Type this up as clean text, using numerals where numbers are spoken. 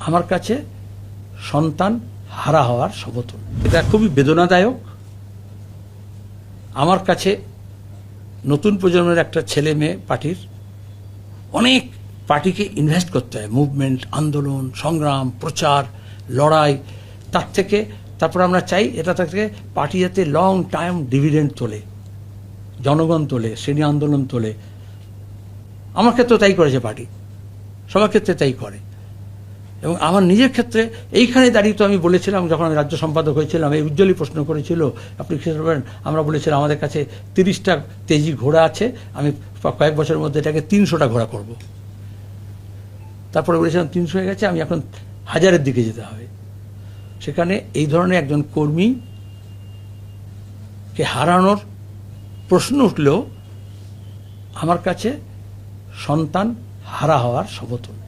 আমার কাছে সন্তান হারা হওয়ার সমতুল্য। এটা খুবই বেদনাদায়ক। আমার কাছে নতুন প্রজন্মের একটা ছেলে মেয়ে পার্টির, অনেক পার্টিকে ইনভেস্ট করতে হয়, মুভমেন্ট, আন্দোলন, সংগ্রাম, প্রচার, লড়াই। তারপর আমরা চাই এটা থেকে পার্টি যাতে লং টাইম ডিভিডেন্ড তোলে, জনগণ তোলে, শ্রেণী আন্দোলন তোলে। আমার ক্ষেত্রে তাই করেছে পার্টি, সবার ক্ষেত্রে তাই করে। এবং আমার নিজের ক্ষেত্রে এইখানে দাঁড়িয়ে তো আমি বলেছিলাম, যখন আমি রাজ্য সম্পাদক হয়েছিলাম, এই উজ্জ্বলই প্রশ্ন করেছিল, আপনি কি বলেন, আমরা বলেছিলাম আমাদের কাছে 30টা তেজি ঘোড়া আছে, আমি কয়েক বছরের মধ্যে এটাকে 300টা ঘোড়া করব। তারপরে বলেছিলাম 300 হয়ে গেছে, আমি এখন 1000-এর দিকে যেতে হবে। সেখানে এই ধরনের একজন কর্মীকে হারানোর প্রশ্ন উঠলেও আমার কাছে সন্তান হারা হওয়ার সমতুল্য।